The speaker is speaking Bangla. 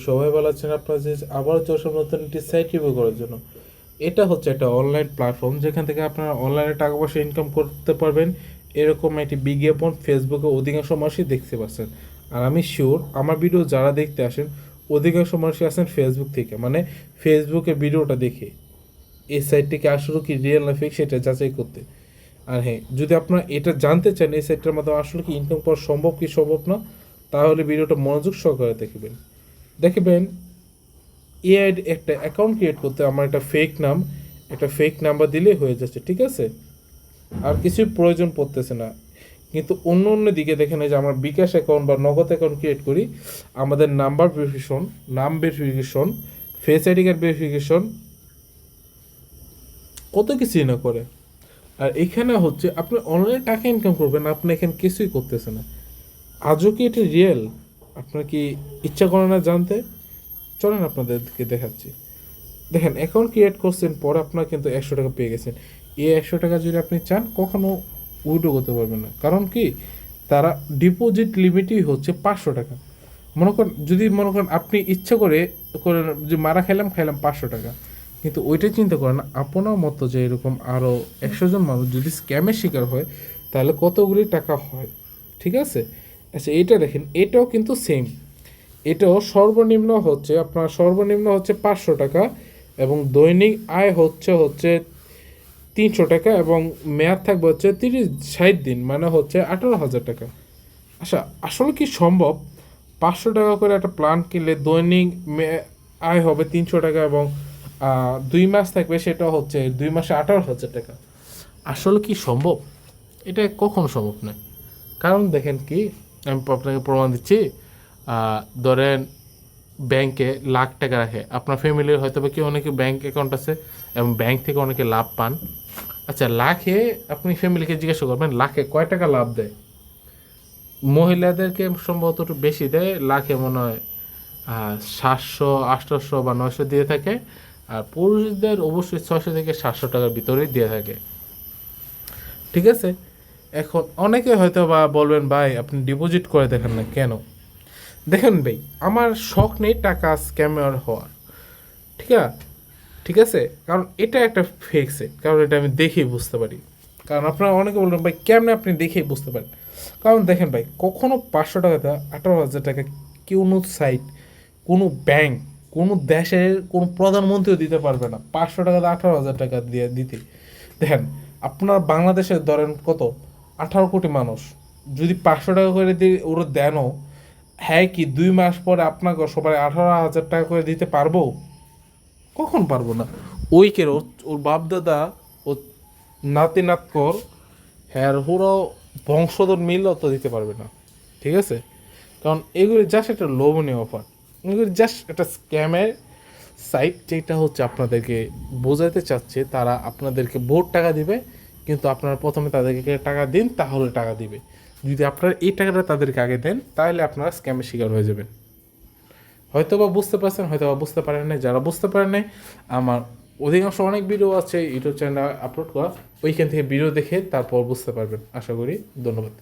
সবাই ভালো আছেন। আপনার যে আবার চলে নতুন একটি সাইট রিভিউ করার জন্য। এটা হচ্ছে একটা অনলাইন প্ল্যাটফর্ম যেখান থেকে আপনারা অনলাইনে টাকা পয়সা ইনকাম করতে পারবেন। এরকম একটি বিজ্ঞাপন ফেসবুকে অধিকাংশ মানুষই দেখতে পাচ্ছেন। আর আমি শিওর আমার ভিডিও যারা দেখতে আসেন অধিকাংশ মানুষই আসেন ফেসবুক থেকে, মানে ফেসবুকে ভিডিওটা দেখে এই সাইটটিকে আসলে কি রিয়েল না ফেক সেটা যাচাই করতে। আর হ্যাঁ, যদি আপনারা এটা জানতে চান এই সাইটটার মাধ্যমে আসলে কি ইনকাম করা সম্ভব কি সম্ভব না, তাহলে ভিডিওটা মনোযোগ সহকারে দেখবেন এআই একটা অ্যাকাউন্ট ক্রিয়েট করতে আমার একটা ফেক নাম্বার দিলেই হয়ে যাচ্ছে, ঠিক আছে? আর কিছুই প্রয়োজন পড়তেছে না। কিন্তু অন্য অন্য দিকে দেখেন যে আমার বিকাশ অ্যাকাউন্ট বা নগদ অ্যাকাউন্ট ক্রিয়েট করি, আমাদের নাম্বার ভেরিফিকেশন, নাম verification, face ID card verification, কত কিছুই না করে। আর এখানে হচ্ছে আপনি অনলাইনে টাকা ইনকাম করবেন, আপনি এখানে কিছুই করতেছে না। আজও কি এটি রিয়েল? আপনার কি ইচ্ছা করে না জানতে? চলেন আপনাদেরকে দেখাচ্ছি। দেখেন, অ্যাকাউন্ট ক্রিয়েট করছেন পর আপনার কিন্তু 100 টাকা পেয়ে গেছেন। এই 100 টাকা যদি আপনি চান কখনো উইথড্র করতে পারবেন না, কারণ কি তারা ডিপোজিট লিমিটই হচ্ছে 500 টাকা। মনে করেন আপনি ইচ্ছা করেন যে মারা খাইলাম 500 টাকা, কিন্তু ওইটাই চিন্তা করেন না আপনার মতো যে এরকম আরও 100 জন মানুষ যদি স্ক্যামের শিকার হয় তাহলে কতগুলি টাকা হয়, ঠিক আছে? আচ্ছা, এইটা দেখেন, এটাও কিন্তু সেম। এটাও সর্বনিম্ন হচ্ছে 500 টাকা, এবং দৈনিক আয় হচ্ছে 300 টাকা, এবং মেয়াদ থাকবে হচ্ছে 60 দিন, মানে হচ্ছে 18,000 টাকা। আচ্ছা, আসলে কি সম্ভব 500 টাকা করে একটা প্ল্যান কিনলে দৈনিক আয় হবে 300 টাকা, এবং 2 মাস থাকবে, সেটা হচ্ছে 2 মাসে 18,000 টাকা? আসলে কি সম্ভব? এটা কখনো সম্ভব নয়। কারণ দেখেন কি, আমি আপনাকে প্রমাণ দিচ্ছি। ধরেন ব্যাংকে লাখ টাকা রাখে, আপনার ফ্যামিলির হয়তো বা কেউ অনেকে ব্যাংক অ্যাকাউন্ট আছে এবং ব্যাংক থেকে অনেকে লাভ পান। আচ্ছা, লাখে আপনি ফ্যামিলিকে জিজ্ঞাসা করবেন লাখে কয় টাকা লাভ দেয়। মহিলাদেরকে সম্ভবত একটু বেশি দেয়, লাখে মনে হয় 700, 800 বা 900 দিয়ে থাকে। আর পুরুষদের অবশ্যই 600 থেকে 700 টাকার ভিতরেই দিয়ে থাকে, ঠিক আছে? এখন অনেকে হয়তো বা বলবেন, ভাই আপনি ডিপোজিট করে দেখেন না কেন? দেখেন ভাই, আমার শখ নেই টাকা স্ক্যামার হওয়ার, ঠিক আছে? ঠিক আছে, কারণ এটা একটা ফেক সেট, কারণ এটা আমি দেখেই বুঝতে পারি। কারণ আপনারা অনেকে বলবেন, ভাই কেমনে আপনি দেখেই বুঝতে পারেন? কারণ দেখেন ভাই, কখনো 500 টাকাতে 18,000 টাকা কোনো সাইট, কোনো ব্যাংক, কোনো দেশের কোনো প্রধানমন্ত্রীও দিতে পারবে না 500 টাকাতে 18,000 টাকা দিয়ে দিতে। দেখেন, আপনার বাংলাদেশে ধরেন কত, 18 কোটি মানুষ, যদি 500 টাকা করে দিয়ে ওরা দেনও, হ্যাঁ কি 2 মাস পরে আপনাকে সবাই 18,000 টাকা করে দিতে পারবো? কখন পারবো না। ওইকের ওর বাপদাদা, ও নাতি নাতকর, হ্যাঁ পুরো বংশধর মিললেও তো দিতে পারবে না, ঠিক আছে? কারণ এগুলি জাস্ট একটা লোভনীয় অফার, এগুলি জাস্ট একটা স্ক্যামের সাইট, যেটা হচ্ছে আপনাদেরকে বোঝাতে চাচ্ছে তারা আপনাদেরকে বহুত টাকা দিবে, কিন্তু আপনারা প্রথমে তাদেরকে টাকা দিন, তাহলে টাকা দিবে। যদি আপনারা এই টাকাটা তাদেরকে আগে দেন তাহলে আপনারা স্ক্যামের শিকার হয়ে যাবেন। হয়তো বা বুঝতে পারছেন, হয়তো বা বুঝতে পারেন নাই। যারা বুঝতে পারেন নাই, আমার অধিকাংশ অনেক ভিডিও আছে ইউটিউব চ্যানেলে আপলোড করা, ওইখান থেকে ভিডিও দেখে তারপর বুঝতে পারবেন আশা করি। ধন্যবাদ।